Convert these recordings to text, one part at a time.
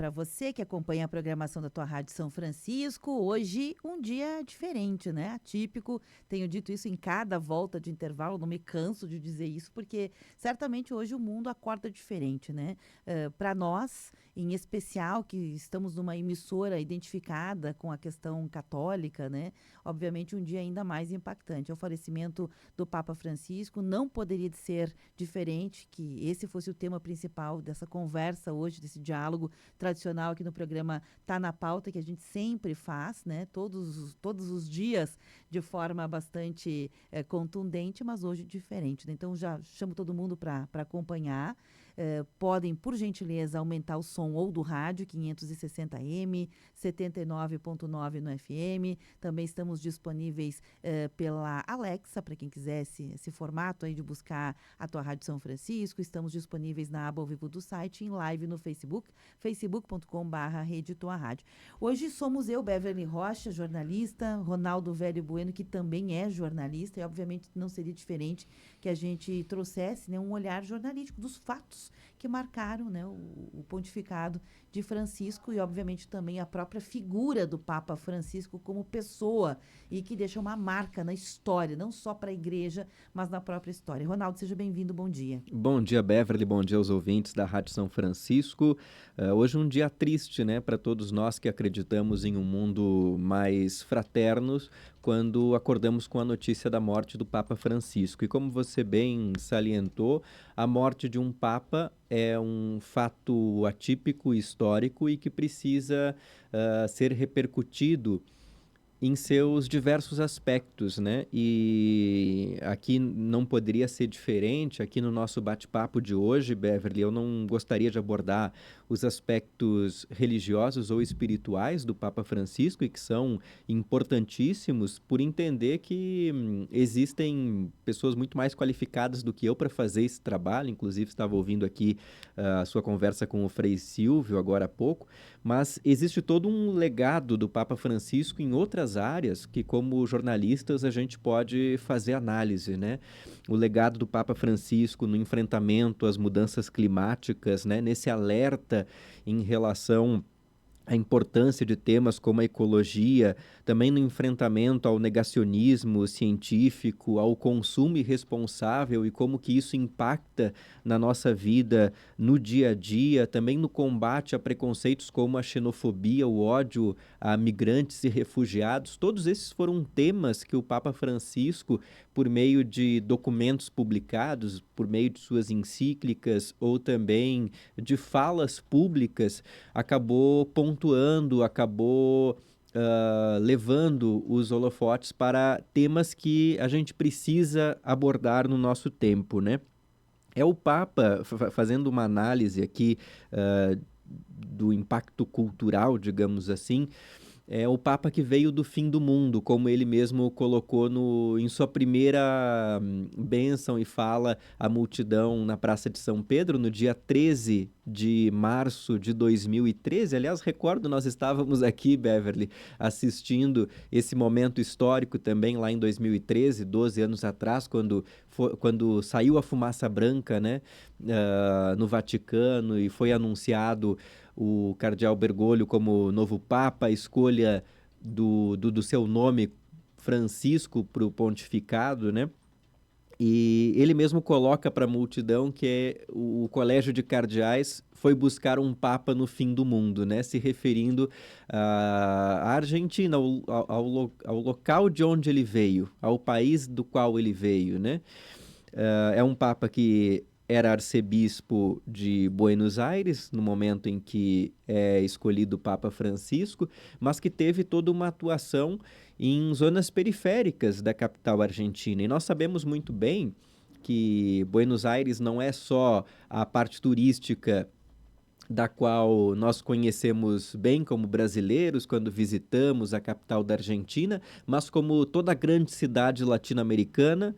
para você que acompanha a programação da tua Rádio São Francisco. Hoje, um dia diferente, né? Atípico. Tenho dito isso em cada volta de intervalo, não me canso de dizer isso, porque certamente hoje o mundo acorda diferente, né? Para nós, em especial, que estamos numa emissora identificada com a questão católica, né? Obviamente, um dia ainda mais impactante. O falecimento do Papa Francisco não poderia ser diferente, que esse fosse o tema principal dessa conversa hoje, desse diálogo tradicional aqui no programa Tá na Pauta, que a gente sempre faz, né? Todos os dias de forma bastante contundente, mas hoje diferente, né? Então já chamo todo mundo para acompanhar. Podem, por gentileza, aumentar o som ou do rádio 560M, 79.9 no FM. Também estamos disponíveis pela Alexa, para quem quiser esse formato aí de buscar a tua Rádio São Francisco. Estamos disponíveis na aba ao vivo do site, em live no Facebook, facebook.com/Rede Tua Rádio. Hoje somos eu, Beverly Rocha, jornalista, Ronaldo Velho Bueno, que também é jornalista, e obviamente não seria diferente que a gente trouxesse, né, um olhar jornalístico dos fatos que marcaram, né, o pontificado de Francisco e, obviamente, também a própria figura do Papa Francisco como pessoa e que deixa uma marca na história, não só para a igreja, mas na própria história. Ronaldo, seja bem-vindo, bom dia. Bom dia, Beverly, bom dia aos ouvintes da Rádio São Francisco. Hoje um dia triste, né, para todos nós que acreditamos em um mundo mais fraterno, quando acordamos com a notícia da morte do Papa Francisco. E como você bem salientou, a morte de um Papa é um fato atípico, histórico e que precisa ser repercutido em seus diversos aspectos, né? E aqui não poderia ser diferente. Aqui no nosso bate-papo de hoje, Beverly, eu não gostaria de abordar os aspectos religiosos ou espirituais do Papa Francisco, e que são importantíssimos, por entender que existem pessoas muito mais qualificadas do que eu para fazer esse trabalho. Inclusive, estava ouvindo aqui a sua conversa com o Frei Silvio agora há pouco, mas existe todo um legado do Papa Francisco em outras áreas que, como jornalistas, a gente pode fazer análise, né? O legado do Papa Francisco no enfrentamento às mudanças climáticas, né? Nesse alerta em relação a importância de temas como a ecologia, também no enfrentamento ao negacionismo científico, ao consumo irresponsável e como que isso impacta na nossa vida no dia a dia, também no combate a preconceitos como a xenofobia, o ódio a migrantes e refugiados. Todos esses foram temas que o Papa Francisco, por meio de documentos publicados, por meio de suas encíclicas ou também de falas públicas, acabou pontuando, acabou levando os holofotes para temas que a gente precisa abordar no nosso tempo, né? É o Papa, fazendo uma análise aqui do impacto cultural, digamos assim, é o Papa que veio do fim do mundo, como ele mesmo colocou em sua primeira bênção e fala à multidão na Praça de São Pedro, no dia 13 de março de 2013. Aliás, recordo, nós estávamos aqui, Beverly, assistindo esse momento histórico também lá em 2013, 12 anos atrás, quando saiu a fumaça branca, né, no Vaticano, e foi anunciado o cardeal Bergoglio como novo Papa, a escolha do seu nome, Francisco, para o pontificado, né? E ele mesmo coloca para a multidão que o Colégio de Cardeais foi buscar um Papa no fim do mundo, né? Se referindo à Argentina, ao local de onde ele veio, ao país do qual ele veio, né? É um Papa que era arcebispo de Buenos Aires, no momento em que é escolhido o Papa Francisco, mas que teve toda uma atuação em zonas periféricas da capital argentina. E nós sabemos muito bem que Buenos Aires não é só a parte turística da qual nós conhecemos bem como brasileiros quando visitamos a capital da Argentina, mas como toda grande cidade latino-americana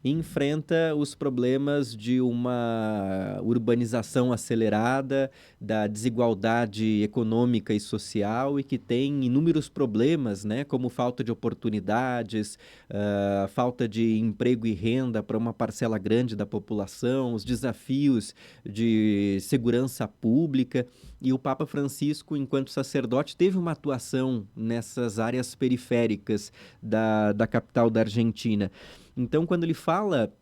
e enfrenta os problemas de uma urbanização acelerada, da desigualdade econômica e social e que tem inúmeros problemas, né, como falta de oportunidades, falta de emprego e renda para uma parcela grande da população, os desafios de segurança pública. E o Papa Francisco, enquanto sacerdote, teve uma atuação nessas áreas periféricas da capital da Argentina. Então, quando ele fala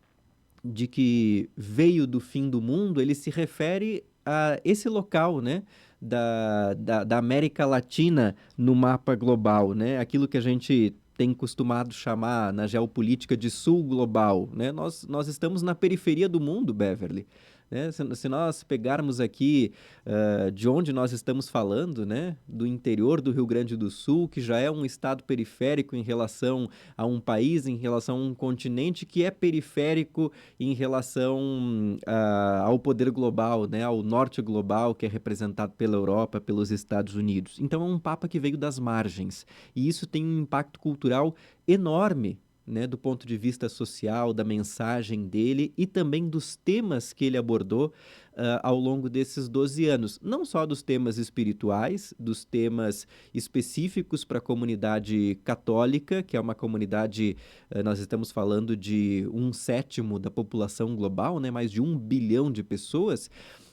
de que veio do fim do mundo, ele se refere a esse local, né? Da América Latina no mapa global, né? Aquilo que a gente tem costumado chamar na geopolítica de sul global, né? Nós estamos na periferia do mundo, Beverly. Né? Se nós pegarmos aqui de onde nós estamos falando, né? Do interior do Rio Grande do Sul, que já é um estado periférico em relação a um país, em relação a um continente que é periférico em relação ao poder global, né? Ao norte global, que é representado pela Europa, pelos Estados Unidos. Então é um Papa que veio das margens. E isso tem um impacto cultural enorme, né, do ponto de vista social, da mensagem dele e também dos temas que ele abordou ao longo desses 12 anos. Não só dos temas espirituais, dos temas específicos para a comunidade católica, que é uma comunidade, nós estamos falando de 1/7 da população global, né, mais de 1 bilhão de pessoas,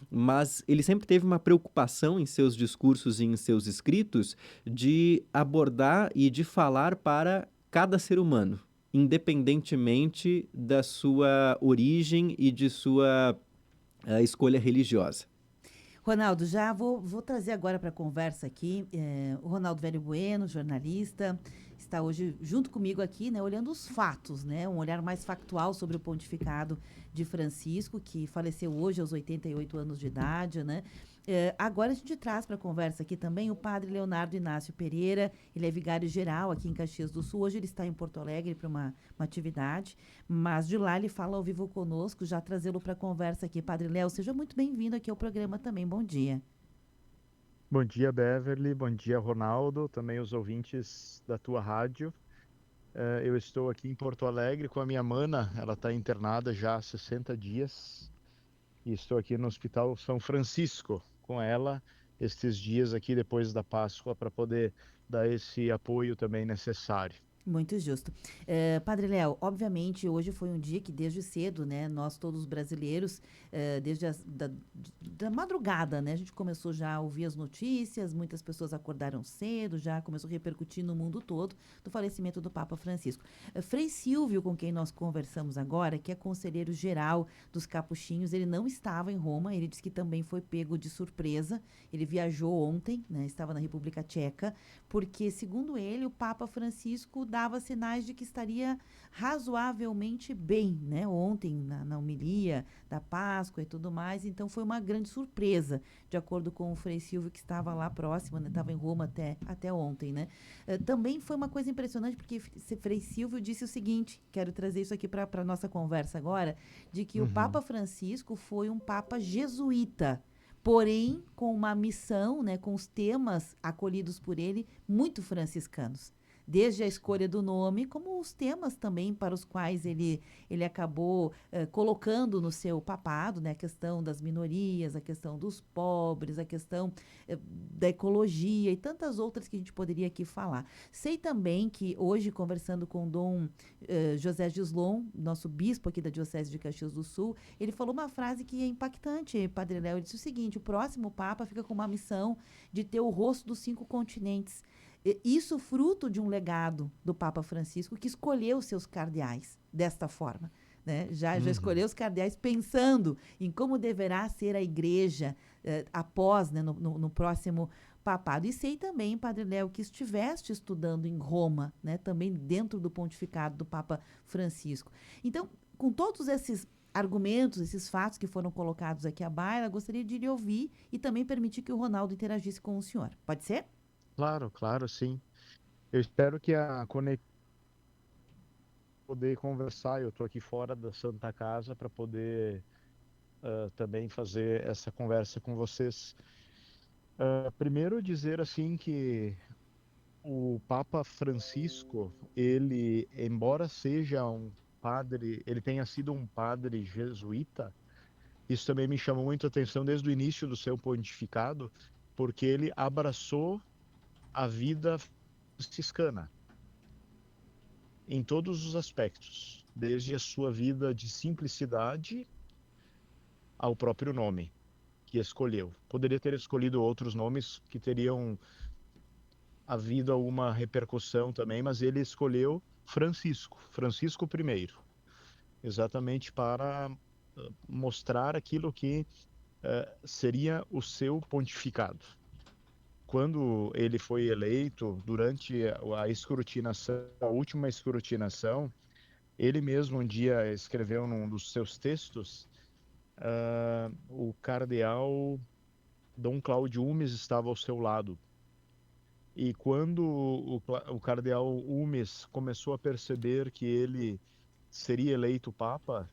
mas ele sempre teve uma preocupação em seus discursos e em seus escritos de abordar e de falar para cada ser humano, independentemente da sua origem e de sua escolha religiosa. Ronaldo, já vou trazer agora para a conversa aqui o Ronaldo Velho Bueno, jornalista, está hoje junto comigo aqui, né, olhando os fatos, né, um olhar mais factual sobre o pontificado de Francisco, que faleceu hoje aos 88 anos de idade, né? Agora a gente traz para a conversa aqui também o padre Leonardo Inácio Pereira, ele é vigário-geral aqui em Caxias do Sul, hoje ele está em Porto Alegre para uma atividade, mas de lá ele fala ao vivo conosco, já trazê-lo para a conversa aqui. Padre Léo, seja muito bem-vindo aqui ao programa também, bom dia. Bom dia, Beverly. Bom dia, Ronaldo. Também os ouvintes da tua rádio. Eu estou aqui em Porto Alegre com a minha mana. Ela está internada já há 60 dias. E estou aqui no Hospital São Francisco com ela estes dias aqui depois da Páscoa para poder dar esse apoio também necessário. Muito justo. Padre Léo, obviamente hoje foi um dia que desde cedo, né, nós todos brasileiros, desde da madrugada, né, a gente começou já a ouvir as notícias, muitas pessoas acordaram cedo, já começou a repercutir no mundo todo do falecimento do Papa Francisco. Frei Silvio, com quem nós conversamos agora, que é conselheiro geral dos Capuchinhos, ele não estava em Roma, ele disse que também foi pego de surpresa, ele viajou ontem, né, estava na República Tcheca, porque, segundo ele, o Papa Francisco dava sinais de que estaria razoavelmente bem, né? Ontem, na homilia da Páscoa e tudo mais, então foi uma grande surpresa, de acordo com o Frei Silvio, que estava lá próximo, né? Estava em Roma até ontem, né? Também foi uma coisa impressionante, porque Frei Silvio disse o seguinte, quero trazer isso aqui para a nossa conversa agora, de que o Papa Francisco foi um Papa jesuíta, porém com uma missão, né, com os temas acolhidos por ele, muito franciscanos. Desde a escolha do nome, como os temas também para os quais ele acabou colocando no seu papado, né, a questão das minorias, a questão dos pobres, a questão da ecologia e tantas outras que a gente poderia aqui falar. Sei também que hoje, conversando com Dom José Gislon, nosso bispo aqui da Diocese de Caxias do Sul, ele falou uma frase que é impactante, Padre Léo. Ele disse o seguinte: o próximo Papa fica com uma missão de ter o rosto dos 5 continentes. Isso fruto de um legado do Papa Francisco, que escolheu seus cardeais desta forma. Né? Já escolheu os cardeais pensando em como deverá ser a igreja após, né, no próximo papado. E sei também, Padre Léo, que estiveste estudando em Roma, né, também dentro do pontificado do Papa Francisco. Então, com todos esses argumentos, esses fatos que foram colocados aqui à baila, gostaria de lhe ouvir e também permitir que o Ronaldo interagisse com o senhor. Pode ser? Claro, claro, sim. Eu espero que a conexão poder conversar. Eu estou aqui fora da Santa Casa para poder também fazer essa conversa com vocês. Primeiro dizer assim que o Papa Francisco, ele, embora seja um padre, ele tenha sido um padre jesuíta, isso também me chamou muito a atenção desde o início do seu pontificado, porque ele abraçou a vida franciscana em todos os aspectos, desde a sua vida de simplicidade ao próprio nome que escolheu. Poderia ter escolhido outros nomes que teriam havido alguma repercussão também, mas ele escolheu Francisco, Francisco I, exatamente para mostrar aquilo que seria o seu pontificado. Quando ele foi eleito, durante a escrutinação, a última escrutinação, ele mesmo um dia escreveu num dos seus textos, o cardeal Dom Cláudio Umes estava ao seu lado. E quando o cardeal Umes começou a perceber que ele seria eleito papa,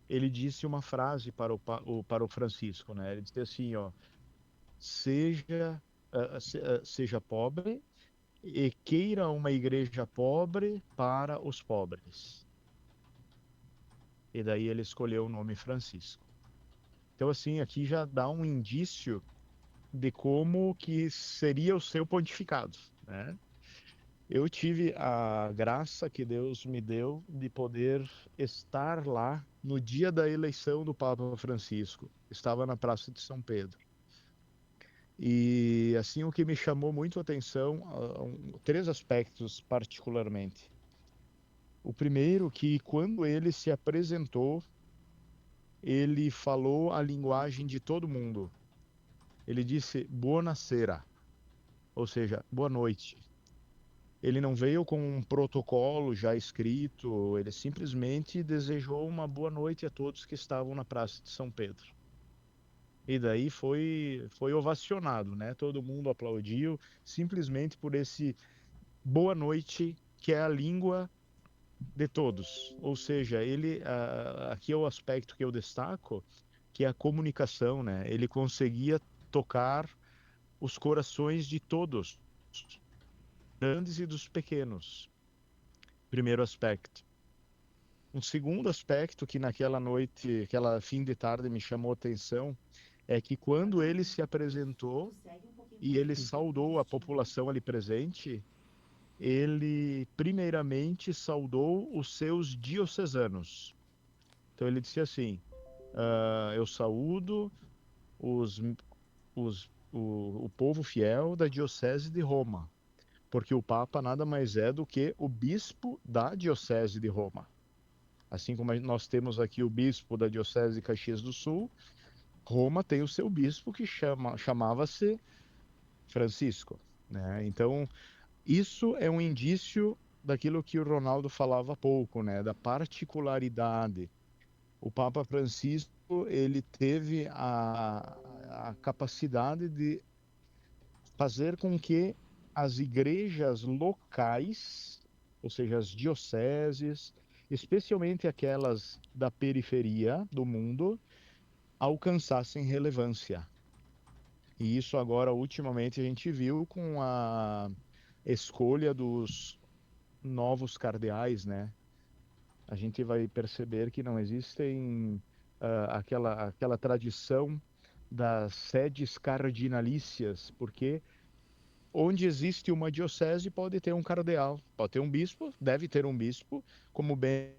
ele disse uma frase para o Francisco, né? Ele disse assim, ó, seja pobre e queira uma igreja pobre para os pobres. E daí ele escolheu o nome Francisco. Então, assim, aqui já dá um indício de como que seria o seu pontificado, né? Eu tive a graça que Deus me deu de poder estar lá no dia da eleição do Papa Francisco. Estava na Praça de São Pedro. E assim, o que me chamou muito a atenção, três aspectos particularmente. O primeiro, que quando ele se apresentou, ele falou a linguagem de todo mundo. Ele disse buonasera, ou seja, boa noite. Ele não veio com um protocolo já escrito, ele simplesmente desejou uma boa noite a todos que estavam na Praça de São Pedro. E daí foi ovacionado, né? Todo mundo aplaudiu simplesmente por esse boa noite, que é a língua de todos. Ou seja, ele aqui é o aspecto que eu destaco, que é a comunicação, né? Ele conseguia tocar os corações de todos, grandes e dos pequenos. Primeiro aspecto. Um segundo aspecto que naquela noite, aquela fim de tarde me chamou a atenção, é que quando ele se apresentou e ele saudou a população ali presente, ele primeiramente saudou os seus diocesanos. Então ele disse assim, eu saúdo o povo fiel da diocese de Roma, porque o Papa nada mais é do que o bispo da diocese de Roma. Assim como nós temos aqui o bispo da diocese de Caxias do Sul, Roma tem o seu bispo que chamava-se Francisco, né? Então, isso é um indício daquilo que o Ronaldo falava há pouco, né? Da particularidade. O Papa Francisco, ele teve a capacidade de fazer com que as igrejas locais, ou seja, as dioceses, especialmente aquelas da periferia do mundo, alcançassem relevância. E isso agora, ultimamente, a gente viu com a escolha dos novos cardeais, né? A gente vai perceber que não existem aquela tradição das sedes cardinalícias, porque onde existe uma diocese pode ter um cardeal, pode ter um bispo, deve ter um bispo, como bem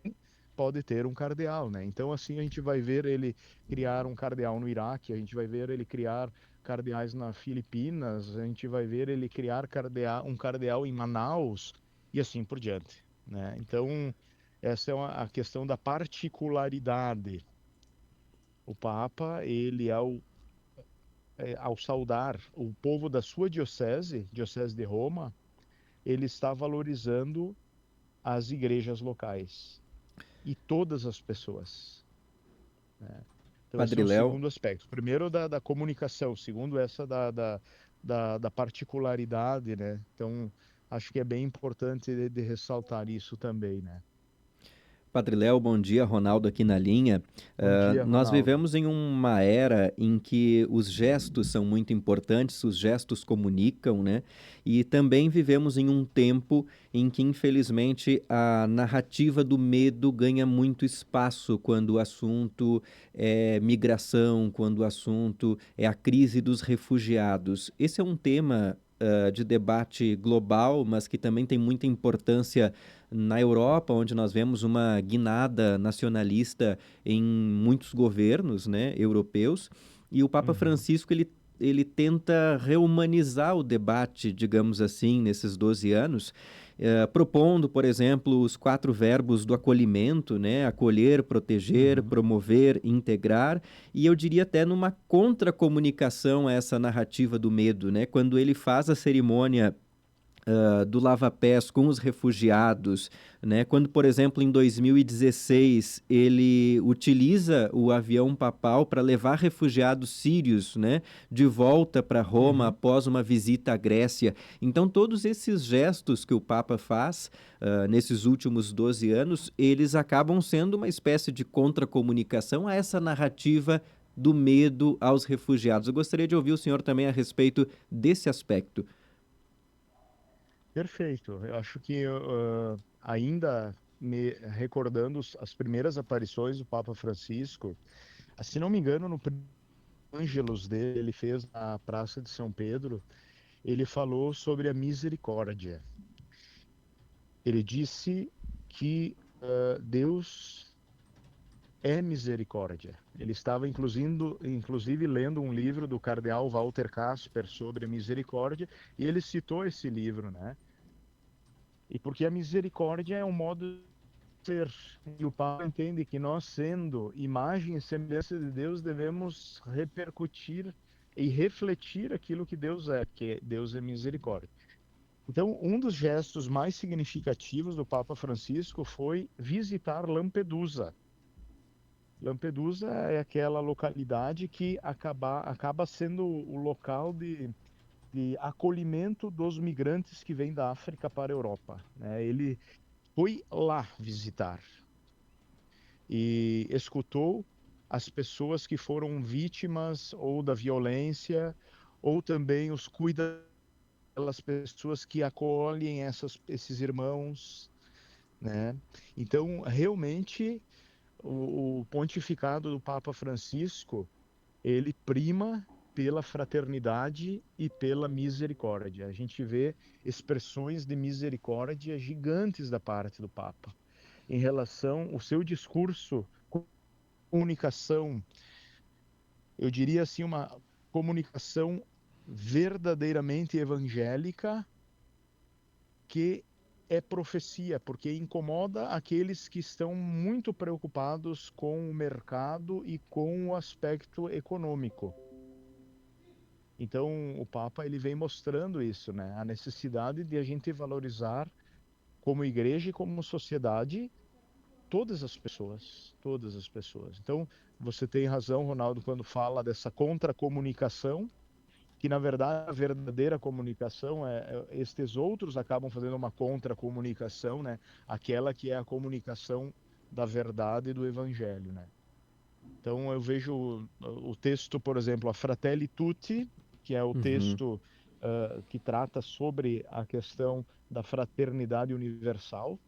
pode ter um cardeal, né? Então assim a gente vai ver ele criar um cardeal no Iraque, a gente vai ver ele criar cardeais nas Filipinas, a gente vai ver ele criar um cardeal em Manaus e assim por diante, né? Então essa é a questão da particularidade. O Papa, ele ao saudar o povo da sua diocese, diocese de Roma, ele está valorizando as igrejas locais e todas as pessoas, né? Então esse é Padre o Léo, segundo aspecto. Primeiro da comunicação, segundo essa da particularidade, né? Então acho que é bem importante de ressaltar isso também, né? Padre Léo, bom dia. Ronaldo aqui na linha. Bom dia, Nós Ronaldo. vivemos em uma era em que os gestos são muito importantes, os gestos comunicam, né? E também vivemos em um tempo em que, infelizmente, a narrativa do medo ganha muito espaço quando o assunto é migração, quando o assunto é a crise dos refugiados. Esse é um tema de debate global, mas que também tem muita importância na Europa, onde nós vemos uma guinada nacionalista em muitos governos, né, europeus, e o Papa Uhum. Francisco ele tenta reumanizar o debate, digamos assim, nesses 12 anos, propondo, por exemplo, os 4 verbos do acolhimento, né? Acolher, proteger, Uhum. promover, integrar, e eu diria até numa contracomunicação a essa narrativa do medo, né? Quando ele faz a cerimônia do lava-pés com os refugiados, né? Quando, por exemplo, em 2016 ele utiliza o avião papal para levar refugiados sírios, né, de volta para Roma Uhum. após uma visita à Grécia. Então, todos esses gestos que o Papa faz nesses últimos 12 anos, eles acabam sendo uma espécie de contracomunicação a essa narrativa do medo aos refugiados. Eu gostaria de ouvir o senhor também a respeito desse aspecto. Perfeito. Eu acho que ainda me recordando as primeiras aparições do Papa Francisco, se não me engano, no Ângelos dele, ele fez na Praça de São Pedro, ele falou sobre a misericórdia. Ele disse que Deus é misericórdia. Ele estava inclusive lendo um livro do cardeal Walter Casper sobre a misericórdia, e ele citou esse livro, né? E porque a misericórdia é um modo de ser. E o Papa entende que nós, sendo imagem e semelhança de Deus, devemos repercutir e refletir aquilo que Deus é, porque Deus é misericórdia. Então, um dos gestos mais significativos do Papa Francisco foi visitar Lampedusa. Lampedusa é aquela localidade que acaba sendo o local de acolhimento dos migrantes que vêm da África para a Europa, né? Ele foi lá visitar e escutou as pessoas que foram vítimas ou da violência, ou também os cuidados das pessoas que acolhem esses irmãos, né? Então, realmente, o pontificado do Papa Francisco, ele prima pela fraternidade e pela misericórdia. A gente vê expressões de misericórdia gigantes da parte do Papa em relação ao seu discurso, comunicação, eu diria assim, uma comunicação verdadeiramente evangélica que é profecia, porque incomoda aqueles que estão muito preocupados com o mercado e com o aspecto econômico. Então, o Papa ele vem mostrando isso, né? A necessidade de a gente valorizar como igreja e como sociedade todas as pessoas, todas as pessoas. Então, você tem razão, Ronaldo, quando fala dessa contracomunicação, que na verdade a verdadeira comunicação estes outros acabam fazendo uma contracomunicação, né? Aquela que é a comunicação da verdade do evangelho, né? Então eu vejo o texto, por exemplo, a Fratelli Tutti, que é o Uhum. texto que trata sobre a questão da fraternidade universal.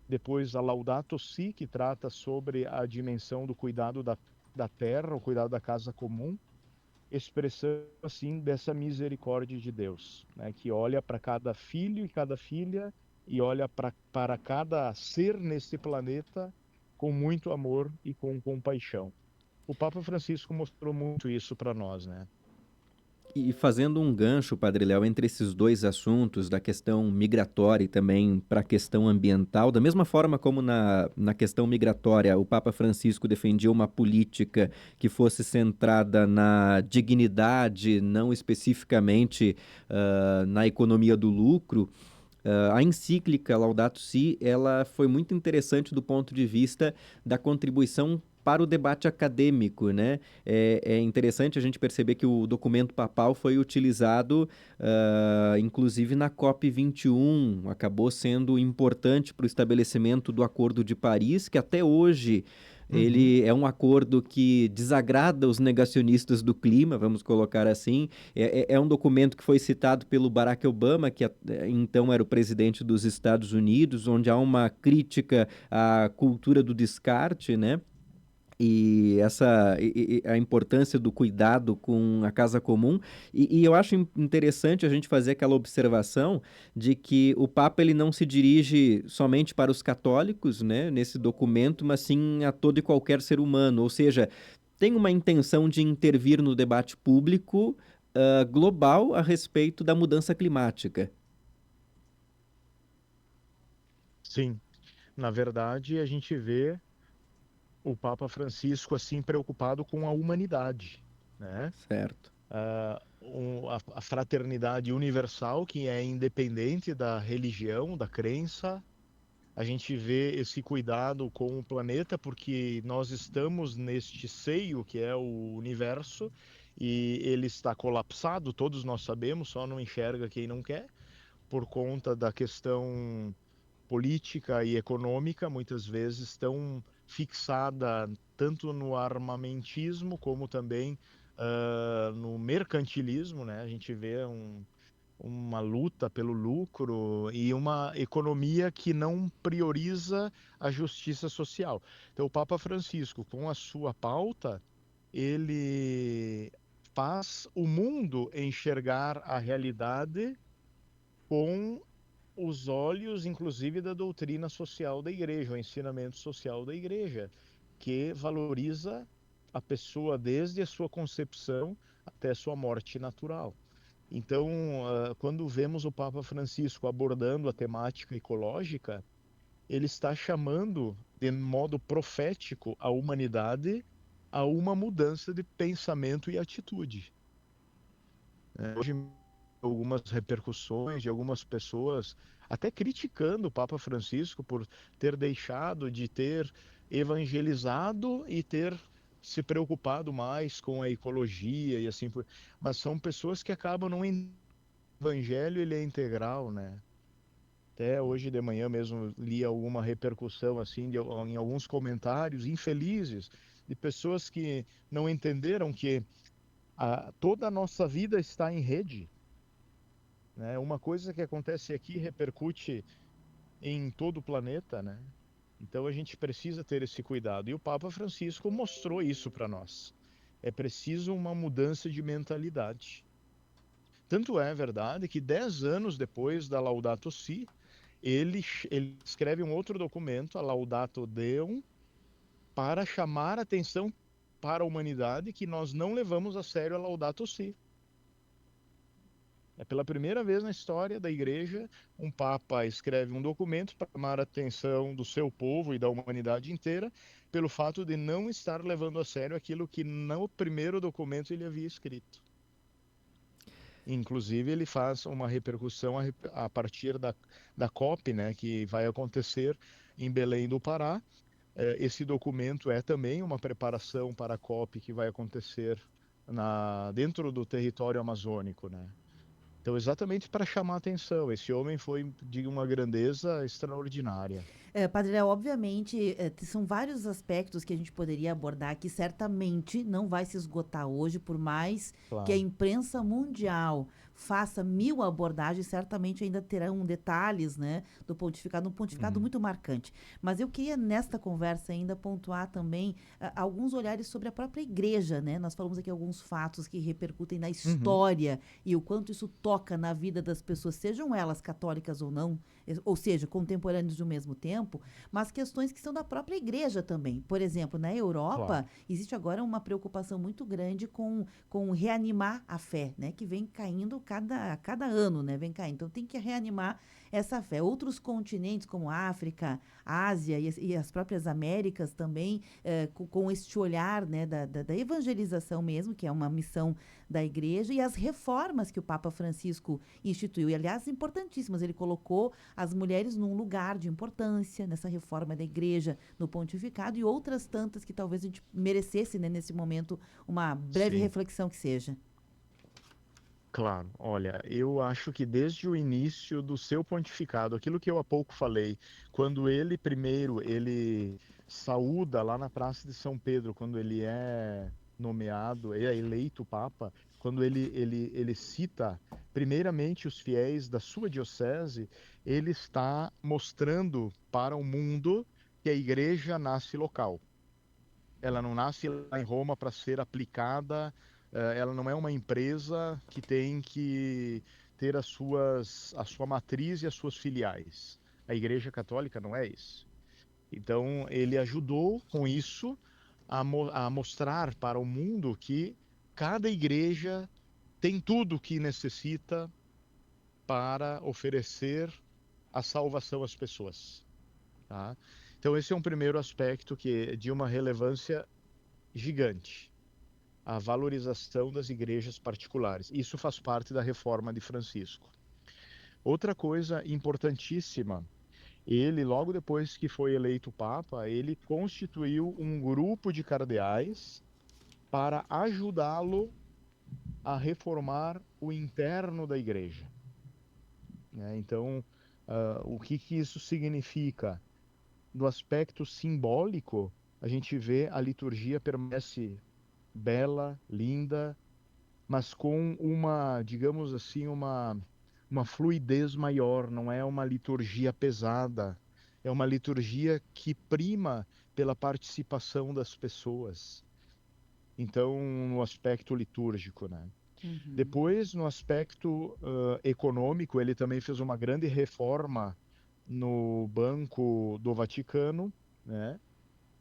Depois a Laudato Si, que trata sobre a dimensão do cuidado da terra, o cuidado da casa comum, expressão assim dessa misericórdia de Deus, né? Que olha para cada filho e cada filha e olha para cada ser nesse planeta com muito amor e com compaixão. O Papa Francisco mostrou muito isso para nós, né? E fazendo um gancho, Padre Léo, entre esses dois assuntos, da questão migratória e também para a questão ambiental, da mesma forma como na questão migratória o Papa Francisco defendia uma política que fosse centrada na dignidade, não especificamente na economia do lucro. A encíclica Laudato Si, ela foi muito interessante do ponto de vista da contribuição para o debate acadêmico, né? É interessante a gente perceber que o documento papal foi utilizado, inclusive na COP21, acabou sendo importante para o estabelecimento do Acordo de Paris, que até hoje ele é um acordo que desagrada os negacionistas do clima, vamos colocar assim. É um documento que foi citado pelo Barack Obama, que então era o presidente dos Estados Unidos, onde há uma crítica à cultura do descarte, né? E a importância do cuidado com a casa comum. E eu acho interessante a gente fazer aquela observação de que o Papa ele não se dirige somente para os católicos, né, nesse documento, mas sim a todo e qualquer ser humano. Ou seja, tem uma intenção de intervir no debate público global a respeito da mudança climática. Sim, na verdade, a gente vê o Papa Francisco assim preocupado com a humanidade, né? Certo. A fraternidade universal, que é independente da religião, da crença. A gente vê esse cuidado com o planeta, porque nós estamos neste seio que é o universo, e ele está colapsado, todos nós sabemos, só não enxerga quem não quer, por conta da questão política e econômica, muitas vezes tão fixada tanto no armamentismo como também no mercantilismo, né? A gente vê uma luta pelo lucro e uma economia que não prioriza a justiça social. Então, o Papa Francisco, com a sua pauta, ele faz o mundo enxergar a realidade com os olhos, inclusive, da doutrina social da igreja, o ensinamento social da igreja, que valoriza a pessoa desde a sua concepção até a sua morte natural. Então, quando vemos o Papa Francisco abordando a temática ecológica, ele está chamando, de modo profético, a humanidade a uma mudança de pensamento e atitude. Hoje, algumas repercussões de algumas pessoas até criticando o Papa Francisco por ter deixado de ter evangelizado e ter se preocupado mais com a ecologia e assim por... Mas são pessoas que acabam não o evangelho, ele é integral, né? Até hoje de manhã mesmo li alguma repercussão assim em alguns comentários infelizes de pessoas que não entenderam que toda a nossa vida está em rede, né? Uma coisa que acontece aqui repercute em todo o planeta, né? Então a gente precisa ter esse cuidado. E o Papa Francisco mostrou isso para nós. É preciso uma mudança de mentalidade. Tanto é verdade que 10 anos depois da Laudato Si, ele escreve um outro documento, a Laudato Deum, para chamar a atenção para a humanidade que nós não levamos a sério a Laudato Si. É pela primeira vez na história da igreja, um papa escreve um documento para chamar a atenção do seu povo e da humanidade inteira pelo fato de não estar levando a sério aquilo que no primeiro documento ele havia escrito. Inclusive, ele faz uma repercussão a partir da COP, né, que vai acontecer em Belém do Pará. Esse documento é também uma preparação para a COP que vai acontecer dentro do território amazônico, né? Então, exatamente para chamar a atenção, esse homem foi de uma grandeza extraordinária. Padre Léo, obviamente, são vários aspectos que a gente poderia abordar que certamente não vai se esgotar hoje, por mais que a Claro. imprensa mundial faça 1000 abordagens, certamente ainda terão detalhes, né, do pontificado, um pontificado Uhum. muito marcante. Mas eu queria, nesta conversa ainda, pontuar também alguns olhares sobre a própria igreja, né? Nós falamos aqui alguns fatos que repercutem na Uhum. história e o quanto isso toca na vida das pessoas, sejam elas católicas ou não, ou seja, contemporâneos do mesmo tempo, mas questões que são da própria igreja também. Por exemplo, na Europa, Claro. existe agora uma preocupação muito grande com reanimar a fé, né? Que vem caindo cada ano, né? Vem caindo. Então, tem que reanimar essa fé. Outros continentes, como África, Ásia e as próprias Américas também, com este olhar, né, da evangelização mesmo, que é uma missão da igreja e as reformas que o Papa Francisco instituiu. E, aliás, importantíssimas. Ele colocou as mulheres num lugar de importância nessa reforma da igreja, no pontificado, e outras tantas que talvez a gente merecesse, né, nesse momento, uma breve Sim, reflexão que seja. claro. Olha, eu acho que desde o início do seu pontificado, aquilo que eu há pouco falei, quando ele primeiro, ele saúda lá na Praça de São Pedro, quando ele é nomeado, é eleito Papa, quando ele cita primeiramente os fiéis da sua diocese, ele está mostrando para o mundo que a igreja nasce local. Ela não nasce lá em Roma para ser aplicada, ela não é uma empresa que tem que ter a sua matriz e as suas filiais. A Igreja Católica não é isso. Então, ele ajudou com isso a mostrar para o mundo que cada igreja tem tudo o que necessita para oferecer a salvação às pessoas, tá? Então, esse é um primeiro aspecto que é de uma relevância gigante, a valorização das igrejas particulares. Isso faz parte da reforma de Francisco. Outra coisa importantíssima, ele, logo depois que foi eleito Papa, ele constituiu um grupo de cardeais para ajudá-lo a reformar o interno da igreja, né? Então, o que que isso significa? No aspecto simbólico, a gente vê a liturgia permanece bela, linda, mas com uma, digamos assim, uma fluidez maior, não é uma liturgia pesada, é uma liturgia que prima pela participação das pessoas. Então, no aspecto litúrgico, né? Uhum. Depois, no aspecto econômico, ele também fez uma grande reforma no Banco do Vaticano, né?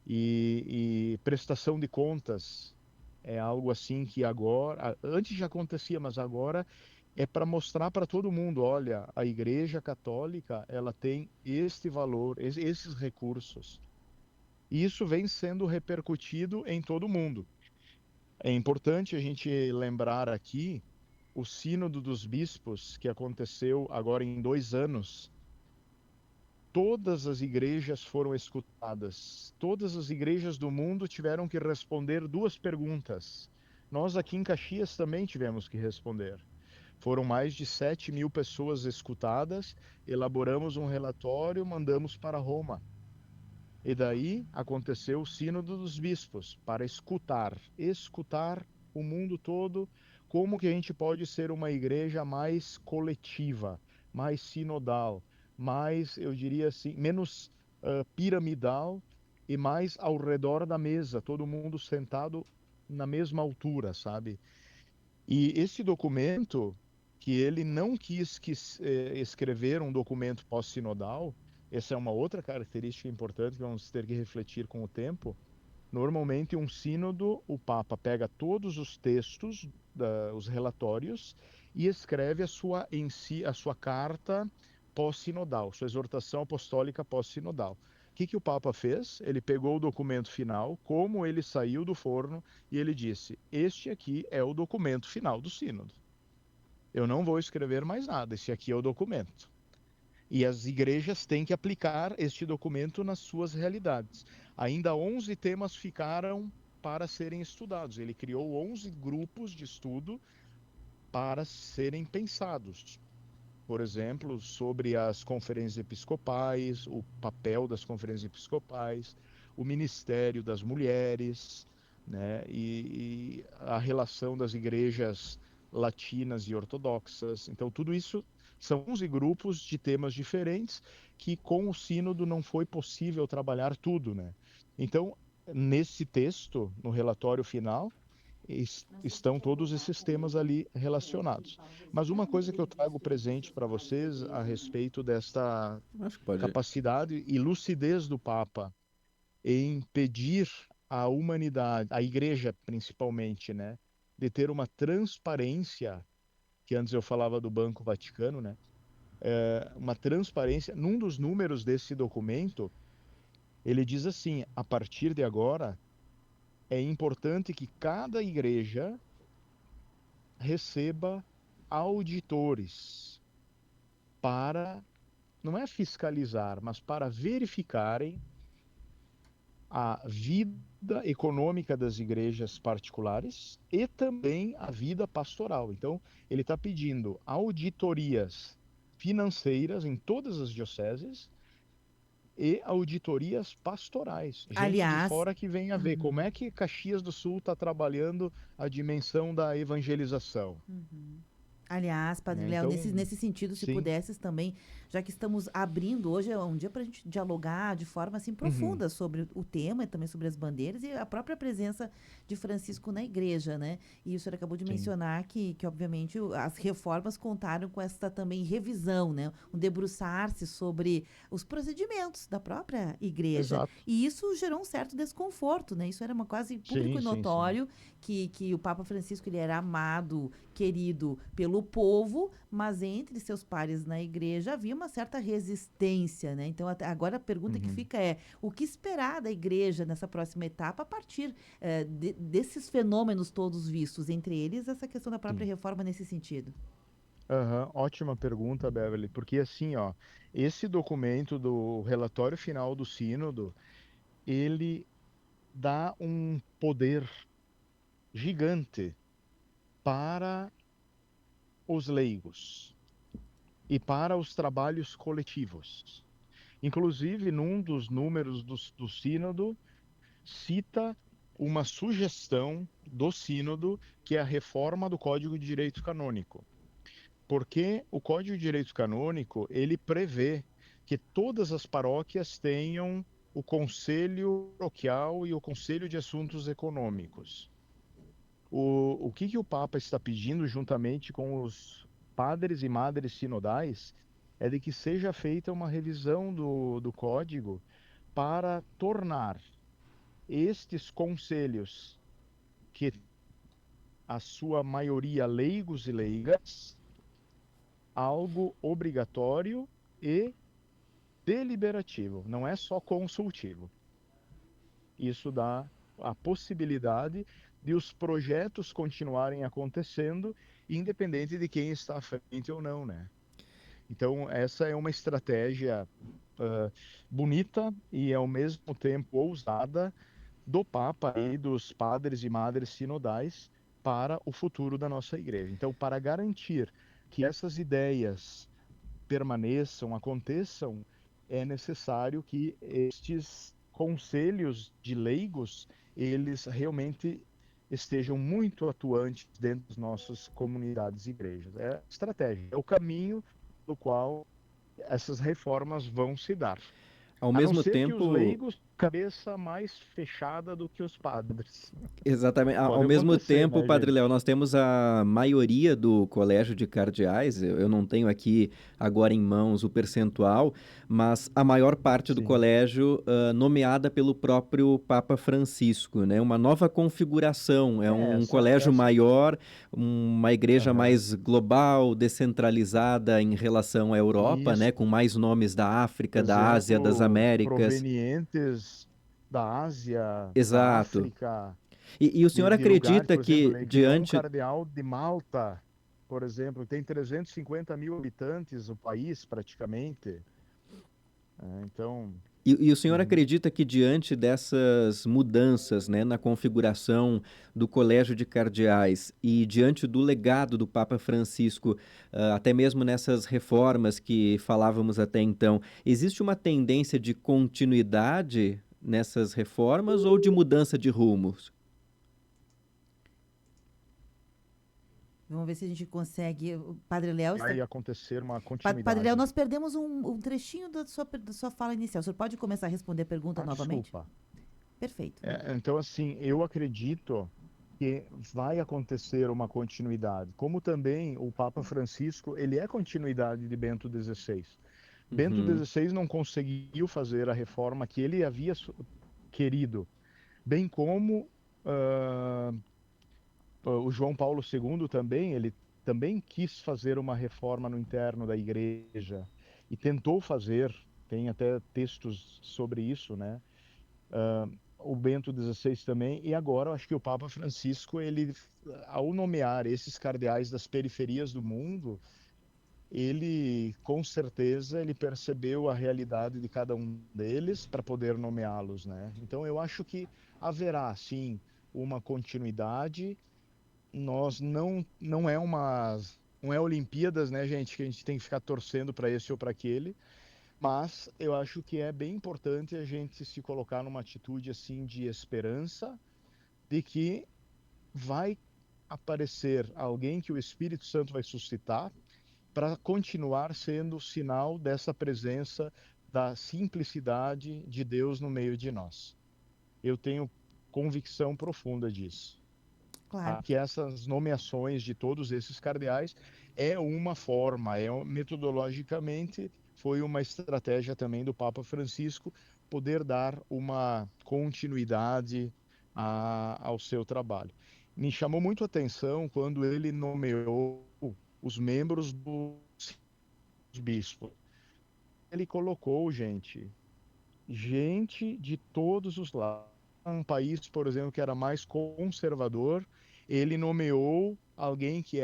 E prestação de contas é algo assim que agora, antes já acontecia, mas agora é para mostrar para todo mundo, olha, a Igreja Católica, ela tem este valor, esses recursos. E isso vem sendo repercutido em todo mundo. É importante a gente lembrar aqui o Sínodo dos Bispos, que aconteceu agora em 2 anos. Todas as igrejas foram escutadas. Todas as igrejas do mundo tiveram que responder duas perguntas. Nós aqui em Caxias também tivemos que responder. Foram mais de 7.000 pessoas escutadas, elaboramos um relatório, mandamos para Roma. E daí aconteceu o Sínodo dos Bispos, para escutar o mundo todo, como que a gente pode ser uma igreja mais coletiva, mais sinodal, mais, eu diria assim, menos piramidal e mais ao redor da mesa, todo mundo sentado na mesma altura, sabe? E esse documento, que ele não quis escrever um documento pós-sinodal, essa é uma outra característica importante que vamos ter que refletir com o tempo. Normalmente, um sínodo, o Papa pega todos os textos, os relatórios, e escreve a sua carta pós-sinodal, sua exortação apostólica pós-sinodal. O que que o Papa fez? Ele pegou o documento final, como ele saiu do forno, e ele disse: Este aqui é o documento final do sínodo. Eu não vou escrever mais nada, esse aqui é o documento. E as igrejas têm que aplicar este documento nas suas realidades. Ainda 11 temas ficaram para serem estudados. Ele criou 11 grupos de estudo para serem pensados. Por exemplo, sobre as conferências episcopais, o papel das conferências episcopais, o ministério das mulheres, né, e a relação das igrejas latinas e ortodoxas. Então, tudo isso são 11 grupos de temas diferentes que com o sínodo não foi possível trabalhar tudo, né? Então, nesse texto, no relatório final, estão todos esses temas ali relacionados. Mas uma coisa que eu trago presente para vocês a respeito desta Acho que pode. capacidade e lucidez do Papa em pedir à humanidade, à Igreja principalmente, né, de ter uma transparência, que antes eu falava do Banco Vaticano, né, uma transparência. Num dos números desse documento, ele diz assim: a partir de agora, é importante que cada igreja receba auditores para, não é fiscalizar, mas para verificarem a vida econômica das igrejas particulares e também a vida pastoral. Então, ele está pedindo auditorias financeiras em todas as dioceses e auditorias pastorais. Gente de Aliás, fora que vem a ver como uhum, é que Caxias do Sul está trabalhando a dimensão da evangelização, uhum. Aliás, Padre né? Léo, Então, nesse sentido, se sim. pudesses também, já que estamos abrindo, hoje é um dia para a gente dialogar de forma assim Uhum, profunda sobre o tema e também sobre as bandeiras e a própria presença de Francisco na igreja, né? E o senhor acabou de sim, mencionar que obviamente, as reformas contaram com essa também revisão, né? Um debruçar-se sobre os procedimentos da própria igreja. exato. E isso gerou um certo desconforto, né? Isso era uma quase público Sim, e sim, sim. notório que o Papa Francisco ele era amado, querido pelo povo, mas entre seus pares na igreja havia uma certa resistência, né? Então, agora a pergunta que Uhum, fica é: o que esperar da igreja nessa próxima etapa a partir desses fenômenos todos vistos, entre eles essa questão da própria sim. reforma nesse sentido? Aham, ótima pergunta, Beverly, porque assim, ó, esse documento do relatório final do Sínodo, ele dá um poder gigante para os leigos e para os trabalhos coletivos. Inclusive, num dos números do Sínodo, cita uma sugestão do Sínodo, que é a reforma do Código de Direito Canônico. Porque o Código de Direito Canônico, ele prevê que todas as paróquias tenham o Conselho Paroquial e o Conselho de Assuntos Econômicos. O que o Papa está pedindo, juntamente com os padres e madres sinodais, é de que seja feita uma revisão do código para tornar estes conselhos, que a sua maioria leigos e leigas, algo obrigatório e deliberativo, não é só consultivo. Isso dá a possibilidade de os projetos continuarem acontecendo, independente de quem está à frente ou não, né? Então, essa é uma estratégia uh, bonita e, ao mesmo tempo, ousada do Papa e dos padres e madres sinodais para o futuro da nossa igreja. Então, para garantir que essas ideias permaneçam, aconteçam, é necessário que estes conselhos de leigos, eles realmente estejam muito atuantes dentro das nossas comunidades e igrejas. É a estratégia, é o caminho do qual essas reformas vão se dar. Ao A não mesmo ser que os tempo, leigos, cabeça mais fechada do que os padres. exatamente. Ao Pode mesmo acontecer, tempo, né, Padre gente? Léo, nós temos a maioria do Colégio de Cardeais, eu não tenho aqui agora em mãos o percentual, mas a maior parte do Sim. colégio nomeada pelo próprio Papa Francisco, né? Uma nova configuração, é É, um essa, colégio essa. maior, uma igreja Aham. mais global, descentralizada em relação à Europa, né? Isso. Com mais nomes da África, da Ásia, das Exemplo, Américas. provenientes da Ásia, da Exato. África, E o senhor de lugares, acredita por exemplo, que Leão diante. Cardeal de Malta, por exemplo, tem 350 mil habitantes o país, praticamente. Então, E o senhor uhum. acredita que diante dessas mudanças, né, na configuração do Colégio de Cardeais e diante do legado do Papa Francisco, até mesmo nessas reformas que falávamos até então, existe uma tendência de continuidade nessas reformas ou de mudança de rumos? Vamos ver se a gente consegue. O Padre Léo está. Vai acontecer uma Padre Léo, continuidade. nós perdemos um trechinho da sua fala inicial. O senhor pode começar a responder a pergunta Ah, novamente? desculpa. Perfeito. Então, assim, eu acredito que vai acontecer uma continuidade, como também o Papa Francisco, ele é continuidade de Bento XVI. Bento Uhum. XVI não conseguiu fazer a reforma que ele havia querido, bem como o João Paulo II também, ele também quis fazer uma reforma no interno da igreja e tentou fazer, tem até textos sobre isso, né? o Bento XVI também, e agora eu acho que o Papa Francisco, ele, ao nomear esses cardeais das periferias do mundo, ele, com certeza, ele percebeu a realidade de cada um deles para poder nomeá-los, né? Então eu acho que haverá, sim, uma continuidade. Nós não é Olimpíadas, né, gente, que a gente tem que ficar torcendo para esse ou para aquele, mas eu acho que é bem importante a gente se colocar numa atitude assim de esperança de que vai aparecer alguém que o Espírito Santo vai suscitar para continuar sendo sinal dessa presença da simplicidade de Deus no meio de nós. Eu tenho convicção profunda disso. Claro. Que essas nomeações de todos esses cardeais é uma forma, metodologicamente foi uma estratégia também do Papa Francisco poder dar uma continuidade ao seu trabalho. Me chamou muito a atenção quando ele nomeou os membros dos bispos. Ele colocou, gente de todos os lados. Um país, por exemplo, que era mais conservador, ele nomeou alguém que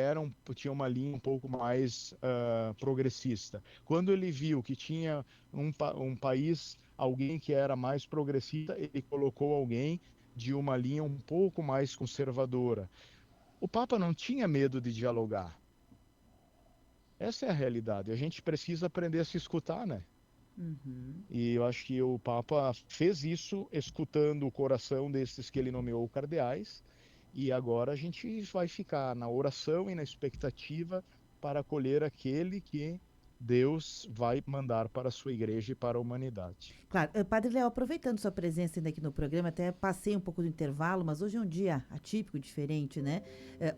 tinha uma linha um pouco mais progressista. Quando ele viu que tinha um país, alguém que era mais progressista, ele colocou alguém de uma linha um pouco mais conservadora. O Papa não tinha medo de dialogar. Essa é a realidade. A gente precisa aprender a se escutar, né? Uhum. E eu acho que o Papa fez isso escutando o coração desses que ele nomeou cardeais, e agora a gente vai ficar na oração e na expectativa para acolher aquele que Deus vai mandar para a sua igreja e para a humanidade. Claro, Padre Léo, aproveitando sua presença ainda aqui no programa, até passei um pouco do intervalo, mas hoje é um dia atípico, diferente, né?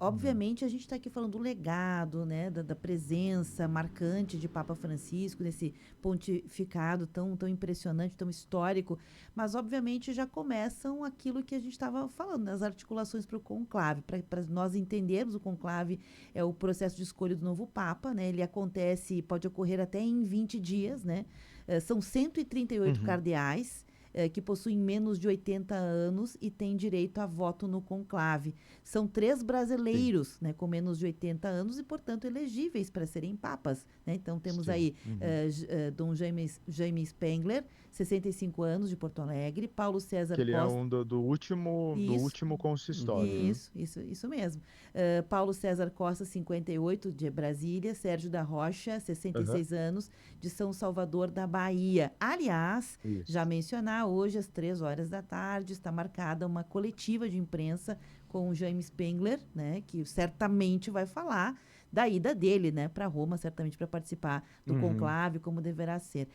Obviamente a gente está aqui falando do legado, né? Da presença marcante de Papa Francisco, nesse pontificado tão impressionante, tão histórico, mas obviamente já começam aquilo que a gente estava falando, nas articulações para o conclave, para nós entendermos o conclave, é o processo de escolha do novo Papa, né? Ele pode ocorrer até em 20 dias, né? São 138 Uhum. cardeais que possuem menos de 80 anos e têm direito a voto no conclave. São 3 brasileiros, né, com menos de 80 anos e, portanto, elegíveis para serem papas, né? Então, temos Sim. aí Uhum. Dom Jaime Spengler, 65 anos, de Porto Alegre, Paulo César Que ele é Costa. um do Isso. último consistório. Uhum. Isso mesmo. Paulo César Costa, 58, de Brasília. Sérgio da Rocha, Uhum. 66 anos, de São Salvador, da Bahia. Aliás, já Isso. mencionar, hoje às 3 horas da tarde, está marcada uma coletiva de imprensa com o Jaime Spengler, né, que certamente vai falar da ida dele, né, para Roma, certamente para participar do Uhum. conclave, como deverá ser.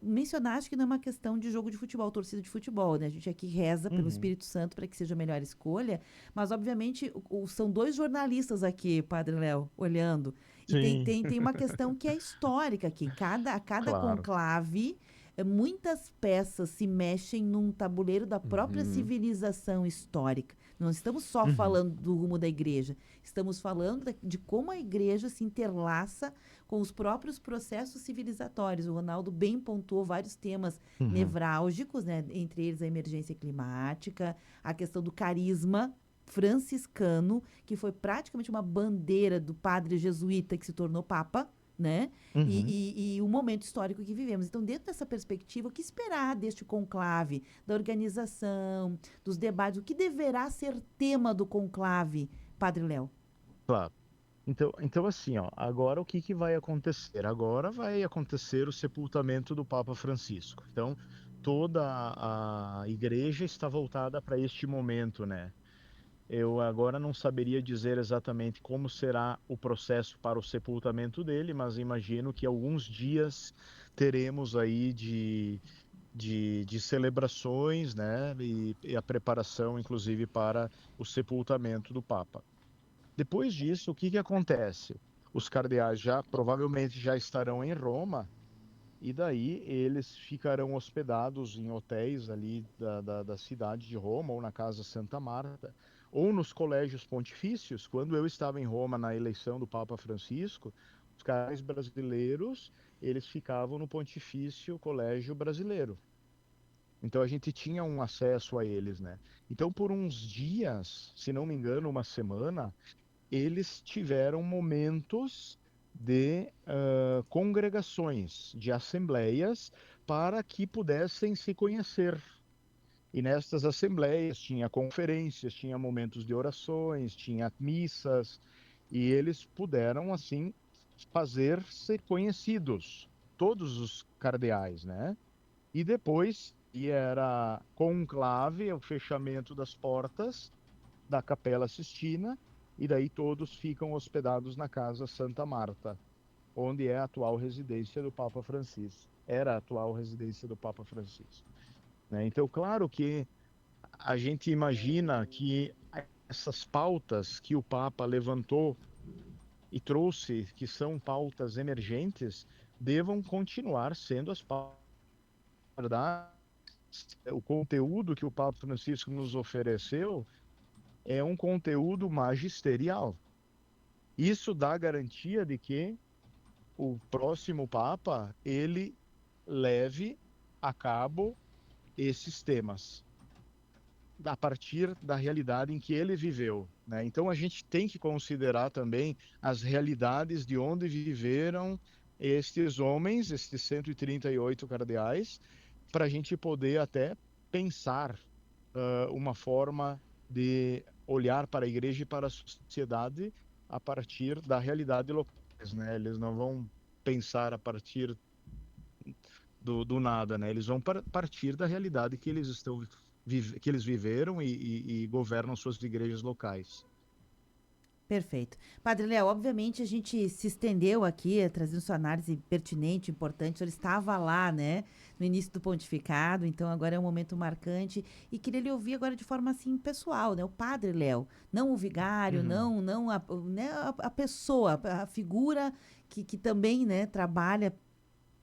Mencionaste que não é uma questão de jogo de futebol, torcida de futebol, né? A gente aqui reza pelo Uhum. Espírito Santo para que seja a melhor escolha, mas obviamente são 2 jornalistas aqui, Padre Léo, olhando. E Sim, tem uma questão que é histórica aqui. A cada claro. conclave, muitas peças se mexem num tabuleiro da própria Uhum. civilização histórica. Não estamos só Uhum. falando do rumo da igreja, estamos falando de como a igreja se interlaça com os próprios processos civilizatórios. O Ronaldo bem pontuou vários temas Uhum. nevrálgicos, né? Entre eles a emergência climática, a questão do carisma franciscano, que foi praticamente uma bandeira do padre jesuíta que se tornou papa, né? Uhum. E o momento histórico que vivemos. Então, dentro dessa perspectiva, o que esperar deste conclave, da organização, dos debates, o que deverá ser tema do conclave, Padre Léo? Claro. Então assim, ó, agora o que que vai acontecer? Agora vai acontecer o sepultamento do Papa Francisco. Então, toda a igreja está voltada para este momento, né? Eu agora não saberia dizer exatamente como será o processo para o sepultamento dele, mas imagino que alguns dias teremos aí de celebrações, né? E a preparação, inclusive, para o sepultamento do Papa. Depois disso, o que que acontece? Os cardeais já provavelmente já estarão em Roma e daí eles ficarão hospedados em hotéis ali da cidade de Roma ou na Casa Santa Marta ou nos colégios pontifícios. Quando eu estava em Roma na eleição do Papa Francisco, os cardeais brasileiros eles ficavam no Pontifício Colégio Brasileiro. Então a gente tinha um acesso a eles, né? Então por uns dias, se não me engano, uma semana, eles tiveram momentos de congregações, de assembleias, para que pudessem se conhecer. E nestas assembleias tinha conferências, tinha momentos de orações, tinha missas, e eles puderam, assim, fazer-se conhecidos, todos os cardeais, né? E depois, e era conclave, o fechamento das portas da Capela Sistina, e daí todos ficam hospedados na Casa Santa Marta, onde é a atual residência do Papa Francisco. Era a atual residência do Papa Francisco, né? Então, claro que a gente imagina que essas pautas que o Papa levantou e trouxe, que são pautas emergentes, devam continuar sendo as pautas. O conteúdo que o Papa Francisco nos ofereceu é um conteúdo magisterial. Isso dá garantia de que o próximo Papa ele leve a cabo esses temas a partir da realidade em que ele viveu, né? Então a gente tem que considerar também as realidades de onde viveram estes homens, estes 138 cardeais, para a gente poder até pensar uma forma de olhar para a igreja e para a sociedade a partir da realidade local, né? Eles não vão pensar a partir do nada, né? Eles vão partir da realidade que eles estão que eles viveram e governam suas igrejas locais. Perfeito. Padre Léo, obviamente a gente se estendeu aqui, trazendo sua análise pertinente, importante. Ele estava lá, né, no início do pontificado, então agora é um momento marcante. E queria lhe ouvir agora de forma assim pessoal, né? O Padre Léo, não o vigário, Uhum. não a, né, a pessoa, a figura que também, né, trabalha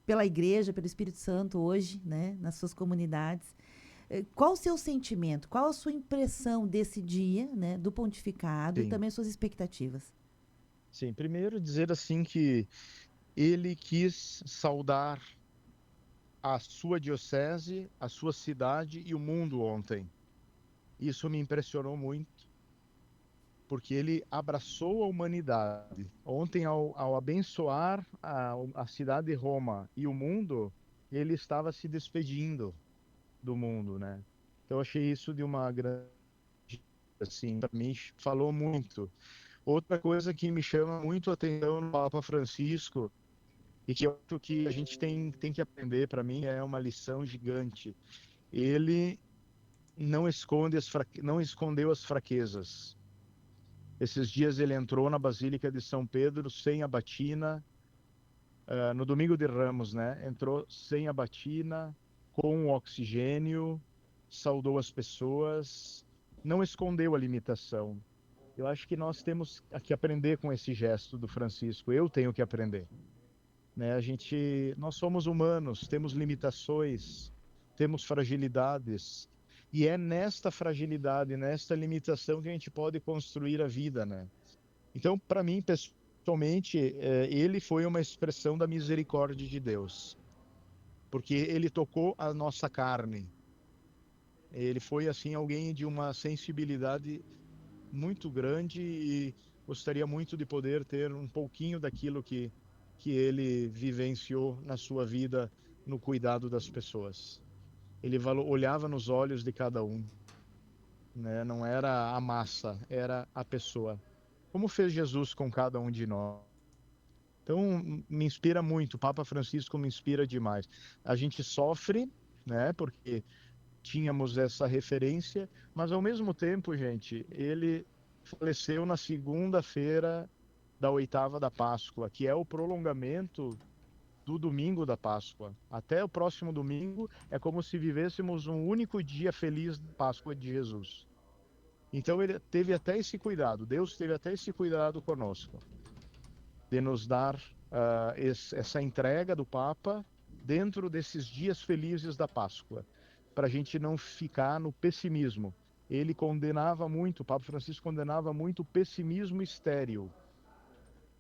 pela Igreja, pelo Espírito Santo hoje, né, nas suas comunidades. Qual o seu sentimento? Qual a sua impressão desse dia, né, do pontificado e Sim, também as suas expectativas? sim. Primeiro dizer assim que ele quis saudar a sua diocese, a sua cidade e o mundo ontem. Isso me impressionou muito, porque ele abraçou a humanidade. Ontem, ao abençoar a cidade de Roma e o mundo, ele estava se despedindo do mundo, né? Então, eu achei isso de uma grande, assim, para mim, falou muito. Outra coisa que me chama muito a atenção no Papa Francisco, e que eu acho que a gente tem que aprender, para mim, é uma lição gigante. Ele não escondeu as fraquezas. Esses dias ele entrou na Basílica de São Pedro sem a batina, no domingo de Ramos, né? Entrou sem a batina, com o oxigênio, saudou as pessoas, não escondeu a limitação. Eu acho que nós temos que aprender com esse gesto do Francisco. Eu tenho que aprender, né? Nós somos humanos, temos limitações, temos fragilidades, e é nesta fragilidade, nesta limitação que a gente pode construir a vida, né? Então, para mim, pessoalmente, ele foi uma expressão da misericórdia de Deus, porque ele tocou a nossa carne. Ele foi, assim, alguém de uma sensibilidade muito grande e gostaria muito de poder ter um pouquinho daquilo que ele vivenciou na sua vida no cuidado das pessoas. Ele olhava nos olhos de cada um, né? Não era a massa, era a pessoa. Como fez Jesus com cada um de nós. Então, me inspira muito. O Papa Francisco me inspira demais. A gente sofre, né? Porque tínhamos essa referência, mas ao mesmo tempo, gente, ele faleceu na segunda-feira da oitava da Páscoa, que é o prolongamento do domingo da Páscoa. Até o próximo domingo é como se vivêssemos um único dia feliz da Páscoa de Jesus. Então ele teve até esse cuidado, Deus teve até esse cuidado conosco, de nos dar essa entrega do Papa dentro desses dias felizes da Páscoa, para a gente não ficar no pessimismo. Ele condenava muito, o Papa Francisco condenava muito o pessimismo estéril.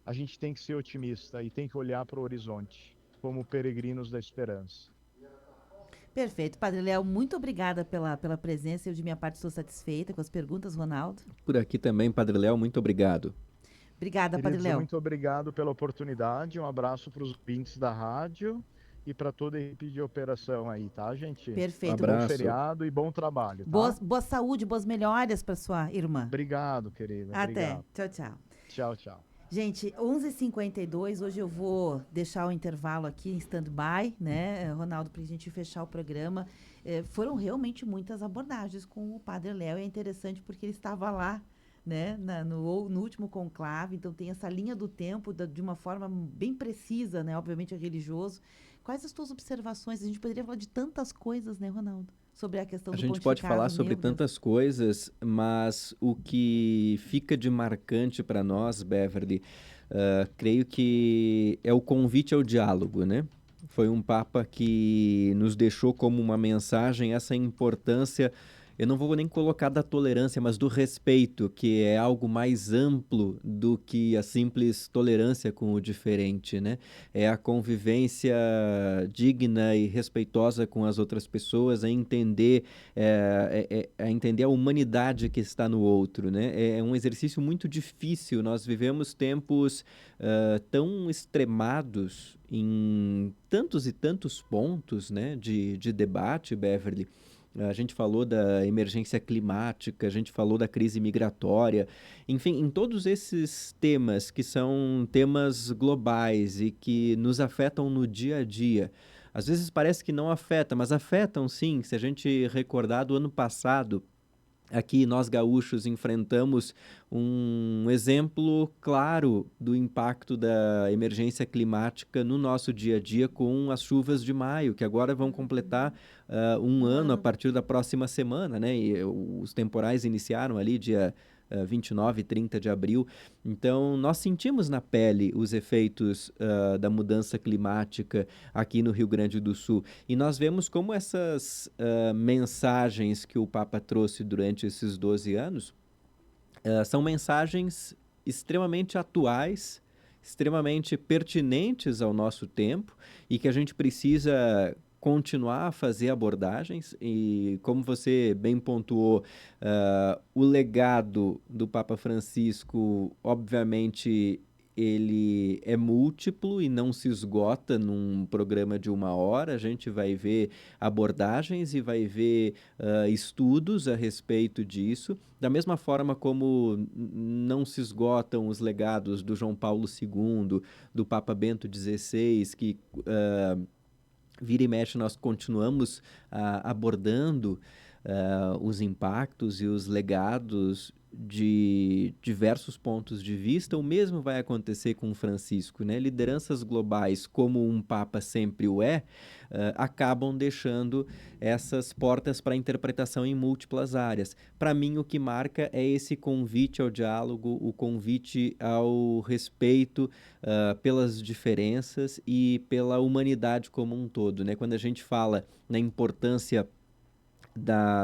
A gente tem que ser otimista e tem que olhar para o horizonte, como peregrinos da esperança. Perfeito. Padre Léo, muito obrigada pela presença. Eu, de minha parte, estou satisfeita com as perguntas, Ronaldo. Por aqui também, Padre Léo, muito obrigado. Obrigada, Padre Queridos, Léo. muito obrigado pela oportunidade. Um abraço para os ouvintes da rádio e para toda a equipe de operação aí, tá, gente? Perfeito. Bom Abraço. feriado e bom trabalho, tá? Boa saúde, boas melhoras para sua irmã. Obrigado, querida. Até. Obrigado. Tchau, tchau. Tchau, tchau. Gente, 11h52, hoje eu vou deixar o intervalo aqui em stand-by, né, Ronaldo, para a gente fechar o programa. Foram realmente muitas abordagens com o Padre Léo, e é interessante porque ele estava lá, né, no último conclave, então tem essa linha do tempo de uma forma bem precisa, né, obviamente é religioso. Quais as tuas observações? A gente poderia falar de tantas coisas, né, Ronaldo? Sobre a questão A do gente pode falar pontificado, sobre meu Deus. tantas coisas, mas o que fica de marcante para nós, Beverly, creio que é o convite ao diálogo, né? Foi um Papa que nos deixou como uma mensagem essa importância, eu não vou nem colocar da tolerância, mas do respeito, que é algo mais amplo do que a simples tolerância com o diferente, né? É a convivência digna e respeitosa com as outras pessoas, a entender a humanidade que está no outro, né? É um exercício muito difícil. Nós vivemos tempos tão extremados em tantos e tantos pontos, né, de debate, Beverly. A gente falou da emergência climática, a gente falou da crise migratória, enfim, em todos esses temas que são temas globais e que nos afetam no dia a dia. Às vezes parece que não afeta, mas afetam sim. Se a gente recordar do ano passado, aqui nós gaúchos enfrentamos um exemplo claro do impacto da emergência climática no nosso dia a dia com as chuvas de maio, que agora vão completar um ano a partir da próxima semana, né? E os temporais iniciaram ali dia 29 e 30 de abril. Então, nós sentimos na pele os efeitos da mudança climática aqui no Rio Grande do Sul. E nós vemos como essas mensagens que o Papa trouxe durante esses 12 anos são mensagens extremamente atuais, extremamente pertinentes ao nosso tempo e que a gente precisa continuar a fazer abordagens e, como você bem pontuou, o legado do Papa Francisco, obviamente, ele é múltiplo e não se esgota num programa de 1 hora. A gente vai ver abordagens e vai ver estudos a respeito disso, da mesma forma como não se esgotam os legados do João Paulo II, do Papa Bento XVI, que vira e mexe nós continuamos abordando os impactos e os legados de diversos pontos de vista. O mesmo vai acontecer com Francisco, né? Lideranças globais, como um Papa sempre o acabam deixando essas portas para interpretação em múltiplas áreas. Para mim, o que marca é esse convite ao diálogo, o convite ao respeito pelas diferenças e pela humanidade como um todo, né? Quando a gente fala na importância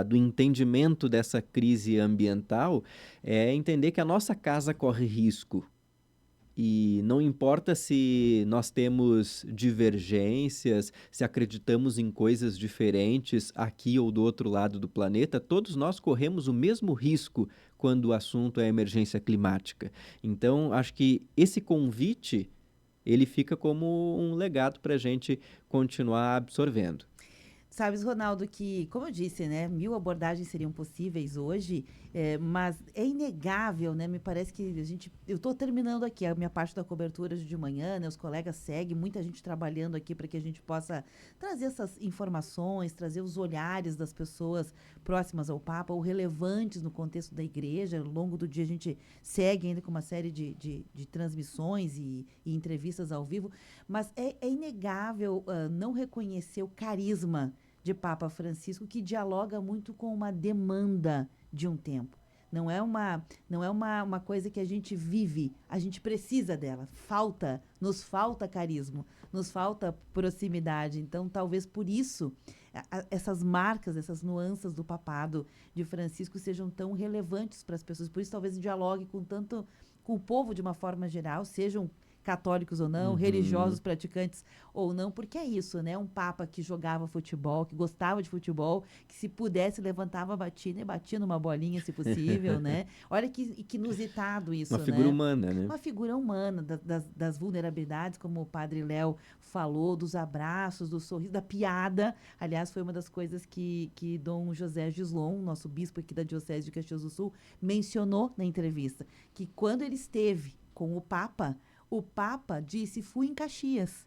do entendimento dessa crise ambiental, é entender que a nossa casa corre risco. E não importa se nós temos divergências, se acreditamos em coisas diferentes aqui ou do outro lado do planeta, todos nós corremos o mesmo risco quando o assunto é emergência climática. Então, acho que esse convite, ele fica como um legado para a gente continuar absorvendo. Sabes, Ronaldo, que, como eu disse, né, 1000 abordagens seriam possíveis hoje, mas é inegável, né, me parece que eu estou terminando aqui a minha parte da cobertura de manhã, né, os colegas seguem, muita gente trabalhando aqui para que a gente possa trazer essas informações, trazer os olhares das pessoas próximas ao Papa, ou relevantes no contexto da igreja. Ao longo do dia a gente segue ainda com uma série de transmissões e entrevistas ao vivo, mas é inegável não reconhecer o carisma de Papa Francisco, que dialoga muito com uma demanda de um tempo. Não é uma coisa que a gente vive, a gente precisa dela. Nos falta carisma, nos falta proximidade. Então, talvez por isso, essas marcas, essas nuances do papado de Francisco sejam tão relevantes para as pessoas. Por isso, talvez dialogue com o povo de uma forma geral, sejam católicos ou não, religiosos praticantes ou não, porque é isso, né? Um papa que jogava futebol, que gostava de futebol, que se pudesse levantava a batina e batia numa bolinha, se possível, né? Olha que inusitado isso, Uma figura né? humana, né? Uma figura humana das vulnerabilidades, como o padre Léo falou, dos abraços, do sorriso, da piada. Aliás, foi uma das coisas que Dom José Gislon, nosso bispo aqui da Diocese de Caxias do Sul, mencionou na entrevista, que quando ele esteve com o Papa disse, fui em Caxias.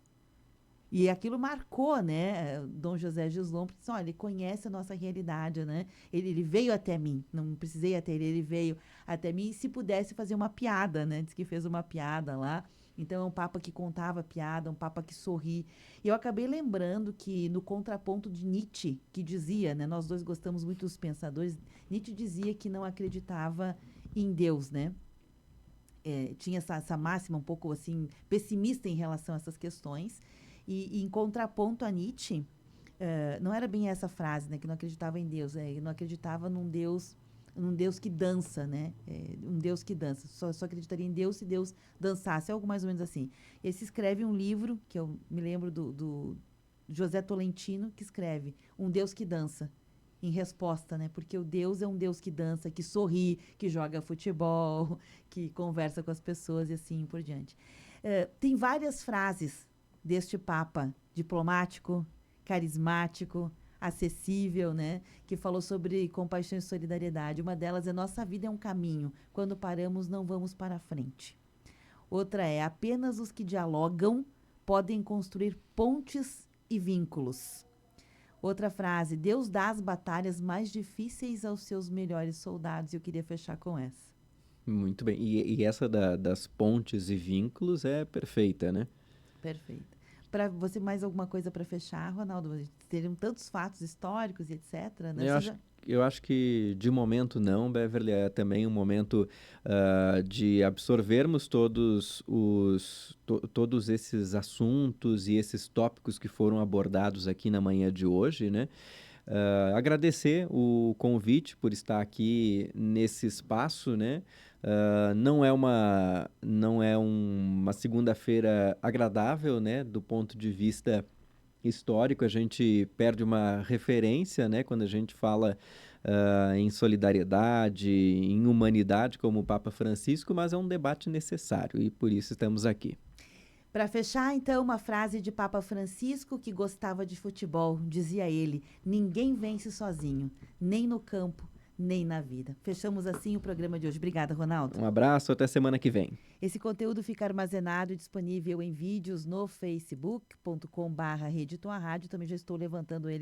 E aquilo marcou, né, Dom José Gislon, porque disse, olha, ele conhece a nossa realidade, né? Ele veio até mim, não precisei até ele veio até mim, e se pudesse fazer uma piada, né? Diz que fez uma piada lá. Então, é um papa que contava piada, um papa que sorri. E eu acabei lembrando que, no contraponto de Nietzsche, que dizia, né, nós dois gostamos muito dos pensadores, Nietzsche dizia que não acreditava em Deus, né? Tinha essa máxima um pouco assim pessimista em relação a essas questões. E em contraponto a Nietzsche, não era bem essa frase, né, que não acreditava em Deus, não acreditava num Deus que dança, né? Um Deus que dança. Só acreditaria em Deus se Deus dançasse, algo mais ou menos assim. Ele se escreve um livro, que eu me lembro do José Tolentino, que escreve Um Deus que Dança, em resposta, né? Porque o Deus é um Deus que dança, que sorri, que joga futebol, que conversa com as pessoas e assim por diante. Tem várias frases deste Papa diplomático, carismático, acessível, né? Que falou sobre compaixão e solidariedade. Uma delas é: nossa vida é um caminho. Quando paramos, não vamos para frente. Outra é: apenas os que dialogam podem construir pontes e vínculos. Outra frase: Deus dá as batalhas mais difíceis aos seus melhores soldados. E eu queria fechar com essa. Muito bem. E essa das pontes e vínculos é perfeita, né? Perfeito. Para você, mais alguma coisa para fechar, Ronaldo? Teriam tantos fatos históricos e etc., né? Eu acho que de momento não, Beverly, é também um momento de absorvermos todos esses assuntos e esses tópicos que foram abordados aqui na manhã de hoje, né? Agradecer o convite por estar aqui nesse espaço, né? Não é uma segunda-feira agradável, né? Do ponto de vista histórico, a gente perde uma referência, né? Quando a gente fala em solidariedade, em humanidade, como o Papa Francisco, mas é um debate necessário e por isso estamos aqui. Para fechar, então, uma frase de Papa Francisco, que gostava de futebol. Dizia ele: ninguém vence sozinho, nem no campo, nem na vida. Fechamos assim o programa de hoje. Obrigada, Ronaldo. Um abraço, até semana que vem. Esse conteúdo fica armazenado e disponível em vídeos no facebook.com/Rede Tua Rádio. Também já estou levantando ele